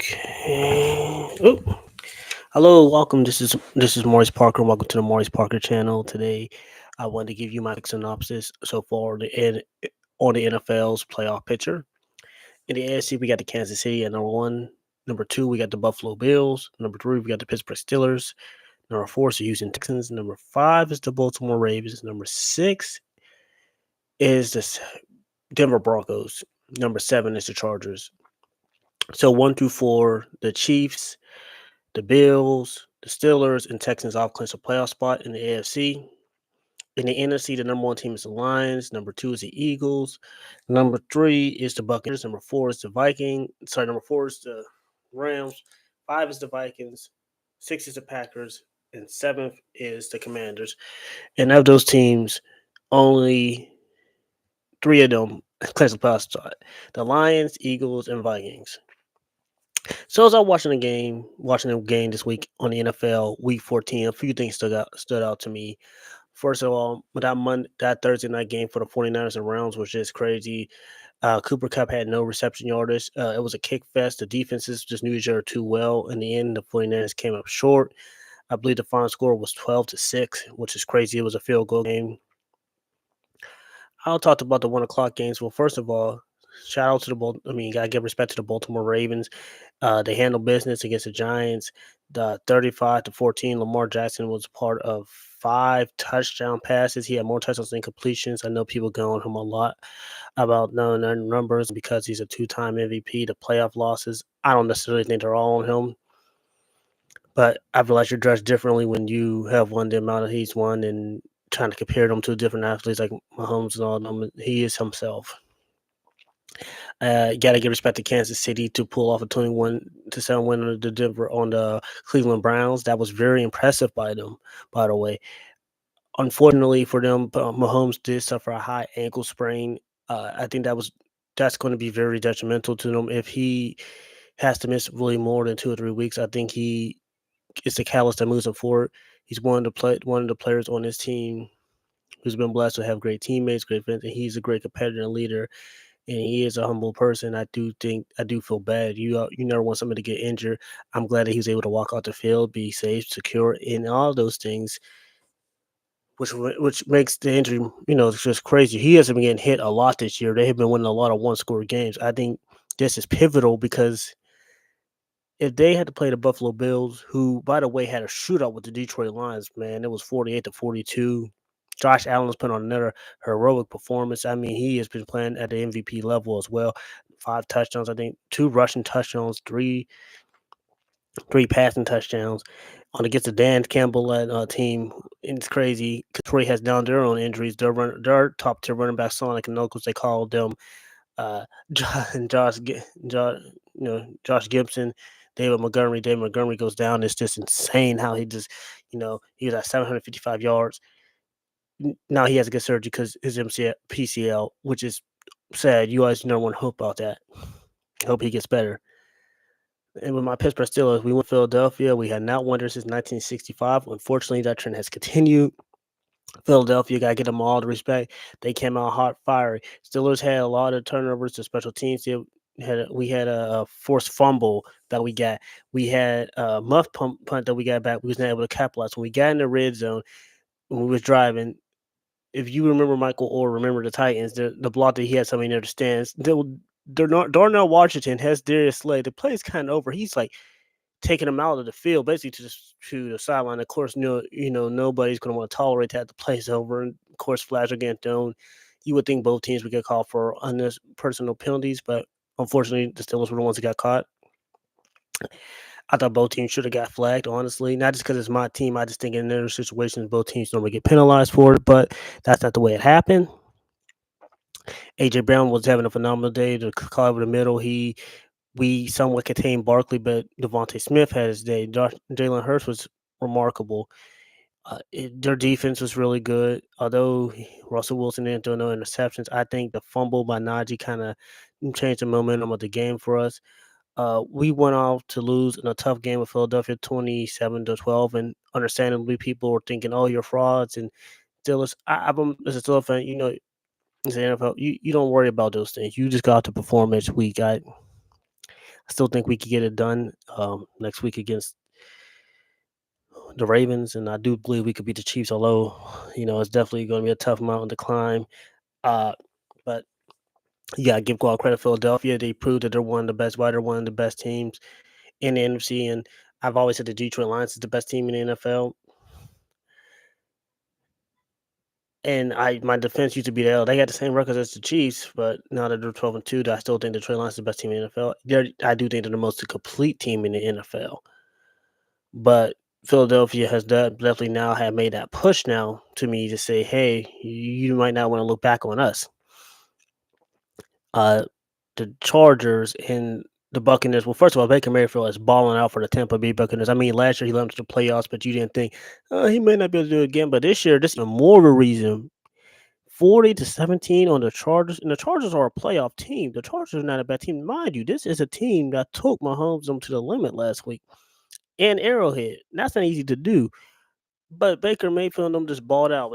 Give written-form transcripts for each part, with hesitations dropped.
Okay. Oh, hello, welcome. This is Maurice Parker. Welcome to the Maurice Parker channel. Today, I want to give you my quick synopsis so far on the NFL's playoff picture. In the AFC, we got the Kansas City at number one. Number two, we got the Buffalo Bills. Number three, we got the Pittsburgh Steelers. Number four is the Houston Texans. Number five is the Baltimore Ravens. Number six is the Denver Broncos. Number seven is the Chargers. So one through four, the Chiefs, the Bills, the Steelers, and Texans all clinch a playoff spot in the AFC. In the NFC, the number one team is the Lions. Number two is the Eagles. Number three is the Buccaneers. Number four is the Vikings. Sorry, number four is the Rams. Five is the Vikings. Six is the Packers. And seventh is the Commanders. And of those teams, only three of them clinch the playoff spot: the Lions, Eagles, and Vikings. So as I was watching the game this week on the NFL Week 14, a few things stood out to me. First of all, that Thursday night game for the 49ers and Rams was just crazy. Cooper Cup had no reception yardage. It was a kick fest. The defenses just knew each other too well. In the end, the 49ers came up short. I believe the final score was 12-6, which is crazy. It was a field goal game. I'll talk about the 1 o'clock games. Well, first of all, shout out to gotta give respect to the Baltimore Ravens. They handled business against the Giants. The 35-14, Lamar Jackson was part of five touchdown passes. He had more touchdowns than completions. I know people go on him a lot about knowing their numbers because he's a two-time MVP. The playoff losses, I don't necessarily think they're all on him. But I realize you're judged differently when you have won the amount that he's won and trying to compare them to different athletes like Mahomes and all them. He is himself. Got to give respect to Kansas City to pull off a 21-7 win on the Cleveland Browns. That was very impressive by them, by the way. Unfortunately for them, Mahomes did suffer a high ankle sprain. I think that's going to be very detrimental to them if he has to miss really more than 2 or 3 weeks. I think he is the catalyst that moves him forward. He's one of the players on this team who's been blessed to have great teammates, great friends, and he's a great competitor and leader. And he is a humble person. I do feel bad. You never want somebody to get injured. I'm glad that he was able to walk out the field, be safe, secure, and all those things, which makes the injury, it's just crazy. He hasn't been getting hit a lot this year. They have been winning a lot of one-score games. I think this is pivotal because if they had to play the Buffalo Bills, who, by the way, had a shootout with the Detroit Lions, man, it was 48-42. Josh Allen's put on another heroic performance. I mean, he has been playing at the MVP level as well. 5 touchdowns, I think, 2 rushing touchdowns, three passing touchdowns on against the Dan Campbell led team. And it's crazy. Detroit has down their own injuries. Their top tier running back, Sonic and Knuckles, they call them uh, Josh Gibson, David Montgomery goes down. It's just insane how he was at 755 yards. Now he has to get surgery because his PCL, which is sad. You always never want to hope about that. Hope he gets better. And with my Pittsburgh Steelers, we went to Philadelphia. We had not won there since 1965. Unfortunately, that trend has continued. Philadelphia, got to get them all the respect. They came out hot, fiery. Steelers had a lot of turnovers to special teams. We had a forced fumble that we got. We had a punt that we got back. We was not able to capitalize. When we got in the red zone, when we was driving, if you remember Michael Orr, remember the Titans, the block that he had somebody near the stands. Darnell Washington has Darius Slay. The play is kind of over. He's like taking him out of the field, basically to the sideline. Of course, nobody's going to want to tolerate that. The play's over, and of course, flags are getting thrown. You would think both teams would get called for personal penalties, but unfortunately, the Steelers were the ones that got caught. I thought both teams should have got flagged, honestly. Not just because it's my team. I just think in other situations, both teams normally get penalized for it, but that's not the way it happened. A.J. Brown was having a phenomenal day to call over the middle. We somewhat contained Barkley, but Devontae Smith had his day. Jalen Hurts was remarkable. Their defense was really good. Although Russell Wilson didn't throw no interceptions, I think the fumble by Najee kind of changed the momentum of the game for us. We went off to lose in a tough game with Philadelphia, 27-12, and understandably, people were thinking, "Oh, you're frauds." And Steelers, I'm as a Steelers fan, as the NFL, you don't worry about those things. You just got to perform each week. still think we could get it done next week against the Ravens, and I do believe we could beat the Chiefs. Although, it's definitely going to be a tough mountain to climb. Uh, but yeah, I give all credit to Philadelphia. They proved that they're one of the best. Why they're one of the best teams in the NFC, and I've always said the Detroit Lions is the best team in the NFL. And my defense used to be they got the same records as the Chiefs, but now that they're 12-2, I still think the Detroit Lions is the best team in the NFL. I do think they're the most complete team in the NFL. But Philadelphia has definitely now have made that push now to me to say, hey, you might not want to look back on us. Uh, the Chargers and the Buccaneers. Well, first of all, Baker Mayfield is balling out for the Tampa Bay Buccaneers. I mean, last year he led them to the playoffs, but you didn't think he may not be able to do it again. But this year, this is even more of a reason. 40-17 on the Chargers, and the Chargers are a playoff team. The Chargers are not a bad team, mind you. This is a team that took Mahomes them to the limit last week and Arrowhead. That's not easy to do. But Baker Mayfield and them just balled out.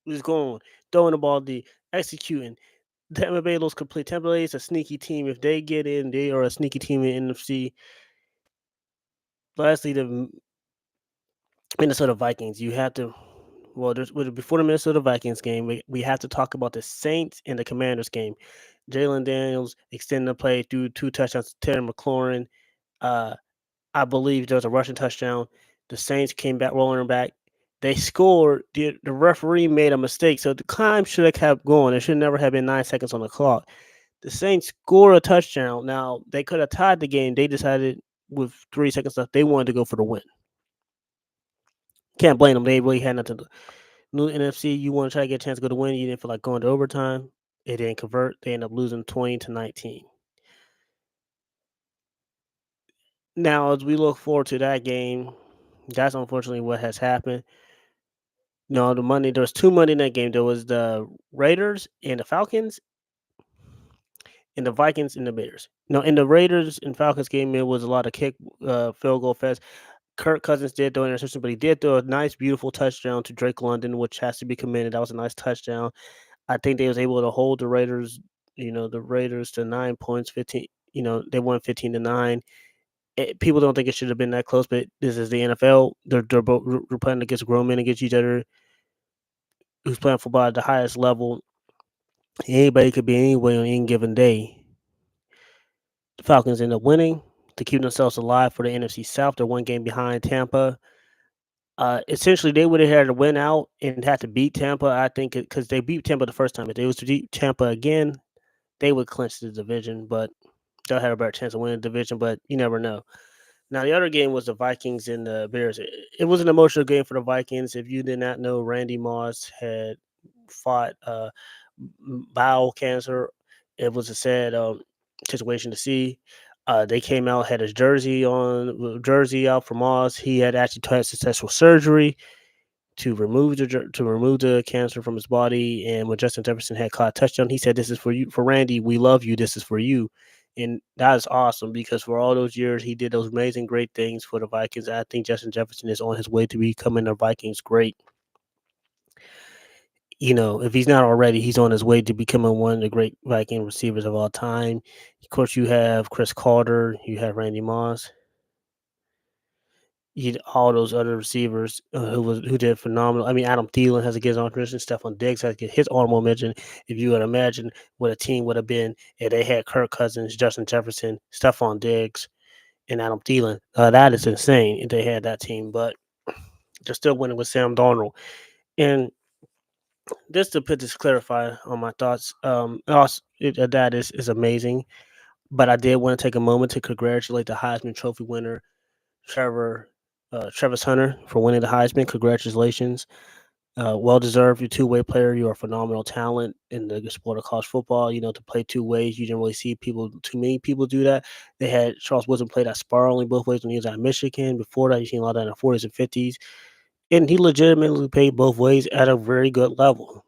Just going, throwing the ball, executing. Tampa Bay looks complete. Tampa Bay is a sneaky team. If they get in, they are a sneaky team in NFC. Lastly, the Minnesota Vikings. You have to. Before the Minnesota Vikings game, we have to talk about the Saints and the Commanders game. Jalen Daniels extended the play through 2 touchdowns to Terry McLaurin. Uh, I believe there was a rushing touchdown. The Saints came back, rolling back. They scored. The referee made a mistake, so the climb should have kept going. It should never have been 9 seconds on the clock. The Saints scored a touchdown. Now, they could have tied the game. They decided with 3 seconds left, they wanted to go for the win. Can't blame them. They really had nothing to do. New NFC, you want to try to get a chance to go to win. You didn't feel like going to overtime. It didn't convert. They ended up losing 20-19. Now, as we look forward to that game, that's unfortunately what has happened. No, there was 2 Monday night game. There was the Raiders and the Falcons, and the Vikings and the Bears. No, in the Raiders and Falcons game, it was a lot of field goal fest. Kirk Cousins did throw an interception, but he did throw a nice, beautiful touchdown to Drake London, which has to be commended. That was a nice touchdown. I think they was able to hold the Raiders, to 9 points, 15. They won 15-9. People don't think it should have been that close, but this is the NFL. They're both we're playing against grown men against each other, who's playing football at the highest level. Anybody could be anywhere on any given day. The Falcons end up winning to keep themselves alive for the NFC South. They're 1 game behind Tampa. Essentially, they would have had to win out and had to beat Tampa. I think because they beat Tampa the first time. If they was to beat Tampa again, they would clinch the division. But they'll have a better chance of winning the division. But you never know. Now, the other game was the Vikings and the Bears. It was an emotional game for the Vikings. If you did not know, Randy Moss had fought bowel cancer. It was a sad situation to see. They came out, had his jersey out for Moss. He had actually had successful surgery to remove the cancer from his body. And when Justin Jefferson had caught a touchdown, he said, "This is for you, for Randy. We love you. This is for you." And that is awesome because for all those years he did those amazing, great things for the Vikings. I think Justin Jefferson is on his way to becoming the Vikings great. If he's not already, he's on his way to becoming one of the great Viking receivers of all time. Of course, you have Chris Carter, you have Randy Moss, all those other receivers who did phenomenal. I mean, Adam Thielen has a good honorable mention. Stephon Diggs has to get his honorable mention. If you would imagine what a team would have been if they had Kirk Cousins, Justin Jefferson, Stephon Diggs, and Adam Thielen, that is insane if they had that team. But they're still winning with Sam Darnold. And just to put this clarify on my thoughts, that is amazing. But I did want to take a moment to congratulate the Heisman Trophy winner, Trevor Travis Hunter, for winning the Heisman. Congratulations. Well deserved. You're a two-way player. You're a phenomenal talent in the sport of college football. To play 2 ways. You didn't really see too many people do that. They had Charles Woodson play that sparingly both ways when he was at Michigan. Before that, you seen a lot of that in the 40s and 50s. And he legitimately played both ways at a very good level.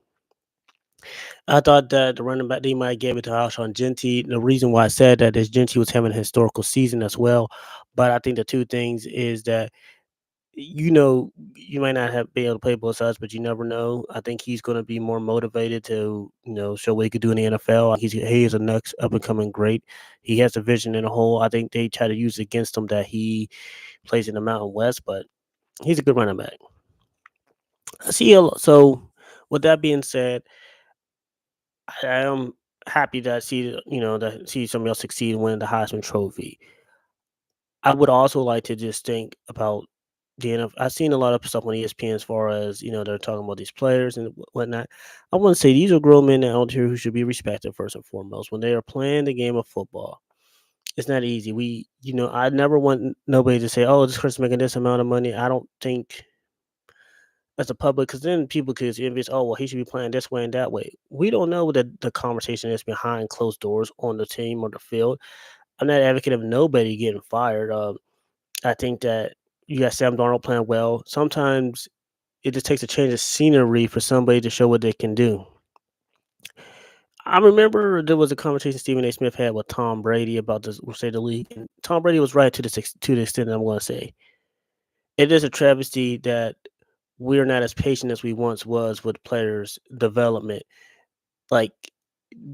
I thought that the running back they might give it to Alshon Genty. The reason why I said that is Genty was having a historical season as well. But I think the two things is that you might not have been able to play both sides, but you never know. I think he's going to be more motivated to, show what he could do in the NFL. He is a next up and coming great. He has a vision in a hole. I think they try to use it against him that he plays in the Mountain West, but he's a good running back. I see. So, with that being said, I am happy that I see that see somebody else succeed and win the Heisman Trophy. I would also like to just think about the NFL. I've seen a lot of stuff on ESPN as far as they're talking about these players and whatnot. I want to say these are grown men out here who should be respected first and foremost when they are playing the game of football. It's not easy. I never want nobody to say, "Oh, this person's making this amount of money." I don't think as a public, because then people could envious. Oh, well, he should be playing this way and that way. We don't know what the conversation is behind closed doors on the team or the field. I'm not advocate of nobody getting fired. I think that you got Sam Darnold playing well. Sometimes it just takes a change of scenery for somebody to show what they can do. I remember there was a conversation Stephen A. Smith had with Tom Brady about this, we'll say the league, and Tom Brady was right to the extent that I'm going to say it is a travesty that we're not as patient as we once was with players' development. Like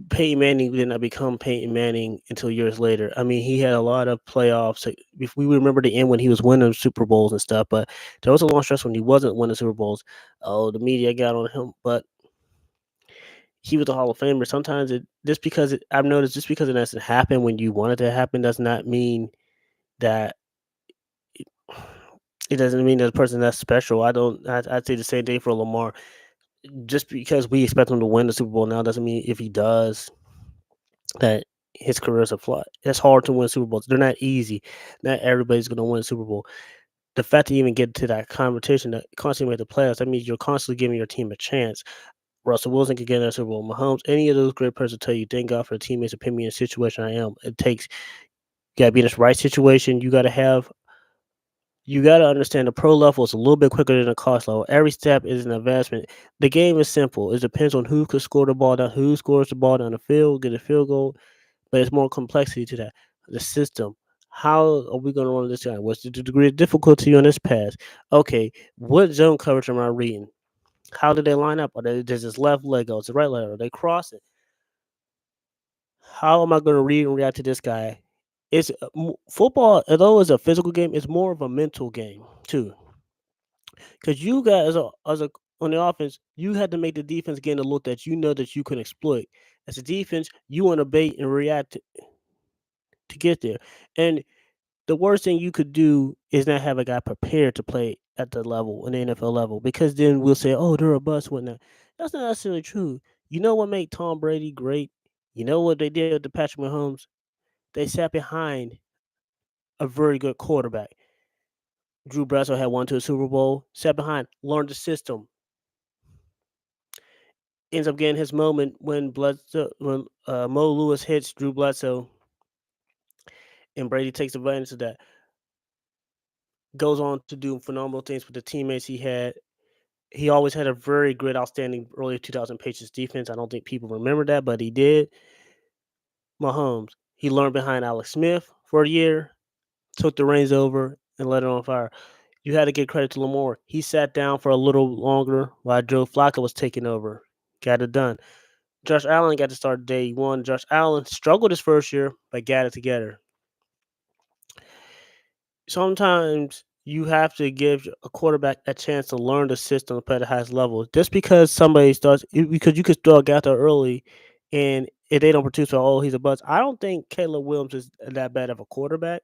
Peyton Manning did not become Peyton Manning until years later. I mean, he had a lot of playoffs. Like, if we remember the end when he was winning Super Bowls and stuff, but there was a long stretch when he wasn't winning Super Bowls. Oh, the media got on him, but he was a Hall of Famer. Sometimes I've noticed just because it doesn't happen when you want it to happen does not mean that it doesn't mean that the person that's special. I'd say the same thing for Lamar. Just because we expect him to win the Super Bowl now doesn't mean if he does that his career is a flop. It's hard to win Super Bowls. They're not easy. Not everybody's going to win a Super Bowl. The fact that you even get to that competition, that constantly make the playoffs, that means you're constantly giving your team a chance. Russell Wilson could get in that Super Bowl. Mahomes, any of those great players will tell you, thank God for the teammates to put me in a situation I am. It takes you got to be in this right situation. You got to understand the pro level is a little bit quicker than the cost level. Every step is an investment. The game is simple. It depends on who could score the ball down, who scores the ball down the field, get a field goal, but it's more complexity to that. The system. How are we going to run this guy? What's the degree of difficulty on this pass? Okay, what zone coverage am I reading? How do they line up? Does his left leg go? Is the right leg? Are they crossing? How am I going to read and react to this guy? Football, although it's a physical game, it's more of a mental game too. Because you guys, as a on the offense, you had to make the defense get a look that you know that you can exploit. As a defense, you want to bait and react to get there. And the worst thing you could do is not have a guy prepared to play at the level in the NFL level because then we'll say, "Oh, they're a bust," whatnot. That's not necessarily true. You know what made Tom Brady great? You know what they did to Patrick Mahomes? They sat behind a very good quarterback. Drew Bledsoe had won to a Super Bowl, sat behind, learned the system, ends up getting his moment when Mo Lewis hits Drew Bledsoe, and Brady takes advantage of that. Goes on to do phenomenal things with the teammates he had. He always had a very good, outstanding early 2000 Patriots defense. I don't think people remember that, but he did. Mahomes, he learned behind Alex Smith for a year, took the reins over, and let it on fire. You had to give credit to Lamar. He sat down for a little longer while Joe Flacco was taking over. Got it done. Josh Allen got to start day one. Josh Allen struggled his first year, but got it together. Sometimes you have to give a quarterback a chance to learn the system to play at the highest level. Just because somebody starts, because you could throw a guy out there early, and if they don't produce, oh, he's a bust. I don't think Caleb Williams is that bad of a quarterback.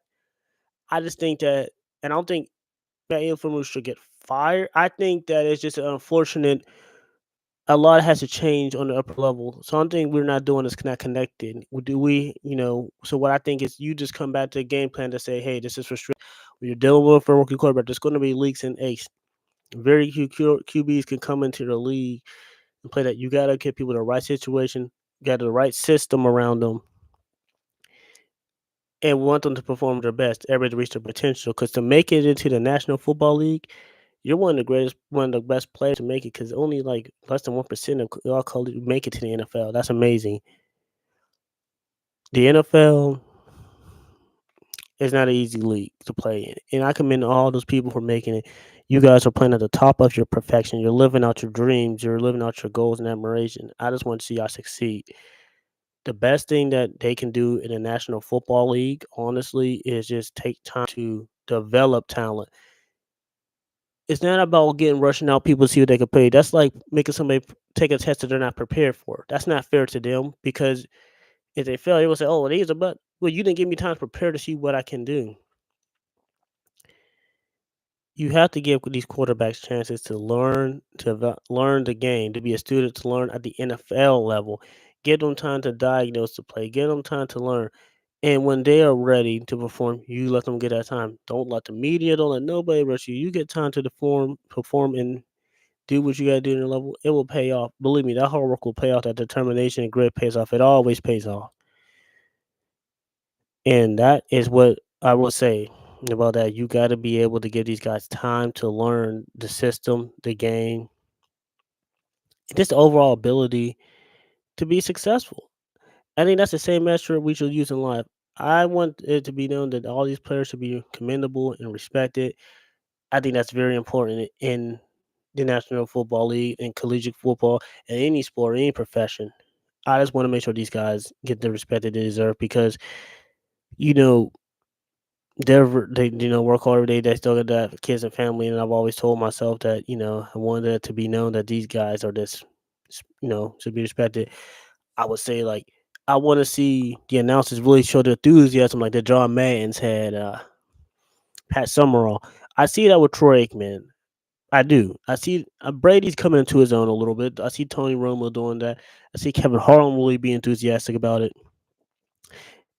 I just think that, and I don't think Matt Edelman should get fired. I think that it's just an unfortunate. A lot has to change on the upper level. So I think we're not doing this not connected. Do we, so what I think is you just come back to a game plan to say, hey, this is for sure. When you're dealing with a rookie quarterback, there's going to be leaks and ace. Very few QBs can come into the league and play that. You got to get people the right situation, got the right system around them, and want them to perform their best, everybody to reach their potential. Because to make it into the National Football League, you're one of the best players to make it. Because only like less than 1% of all college make it to the NFL. That's amazing. The NFL It's not an easy league to play in, and I commend all those people for making it. You guys are playing at the top of your perfection. You're living out your dreams. You're living out your goals and admiration. I just want to see y'all succeed. The best thing that they can do in the National Football League, honestly, is just take time to develop talent. It's not about getting rushing out people to see what they can play. That's like making somebody take a test that they're not prepared for. That's not fair to them because if they fail, they will say, "Oh, these are but well, you didn't give me time to prepare to see what I can do." You have to give these quarterbacks chances to learn learn the game, to be a student, to learn at the NFL level. Give them time to diagnose the play. Give them time to learn. And when they are ready to perform, you let them get that time. Don't let the media, don't let nobody rush you. You get time to perform, and do what you gotta do in the level. It will pay off. Believe me, that hard work will pay off. That determination and grit pays off. It always pays off. And that is what I will say about that. You got to be able to give these guys time to learn the system, the game, and just the overall ability to be successful. I think that's the same measure we should use in life. I want it to be known that all these players should be commendable and respected. I think that's very important in the National Football League and collegiate football and any sport, any profession. I just want to make sure these guys get the respect that they deserve because you know they work hard every day. They still got that kids and family, and I've always told myself that I wanted it to be known that these guys are just should be respected. I would say like I want to see the announcers really show the enthusiasm like that John Madden's had Pat Summerall. I see that with Troy Aikman. I do. I see Brady's coming into his own a little bit. I see Tony Romo doing that. I see Kevin Harlan really be enthusiastic about it.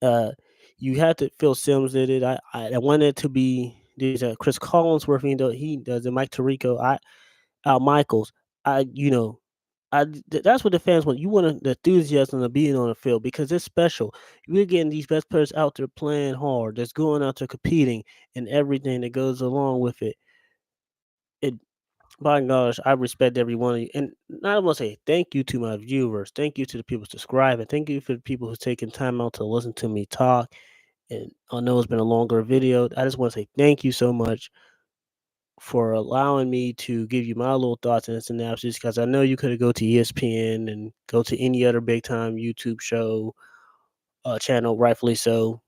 Uh, you have to Phil Sims did it. I want it to be there's Chris Collinsworth. He does it. Mike Tirico. Al Michaels. I you know that's what the fans want. You want the enthusiasm of being on the field because it's special. We're getting these best players out there playing hard. That's going out there competing and everything that goes along with it. It by gosh, I respect every one of you. And I want to say thank you to my viewers. Thank you to the people subscribing. Thank you for the people who's taking time out to listen to me talk. And I know it's been a longer video. I just want to say thank you so much for allowing me to give you my little thoughts and synopsis because I know you could have go to ESPN and go to any other big time YouTube show channel, rightfully so.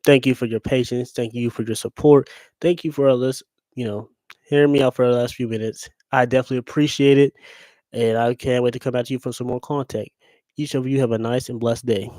Thank you for your patience. Thank you for your support. Thank you for all this, you know, hearing me out for the last few minutes. I definitely appreciate it. And I can't wait to come back to you for some more content. Each of you have a nice and blessed day.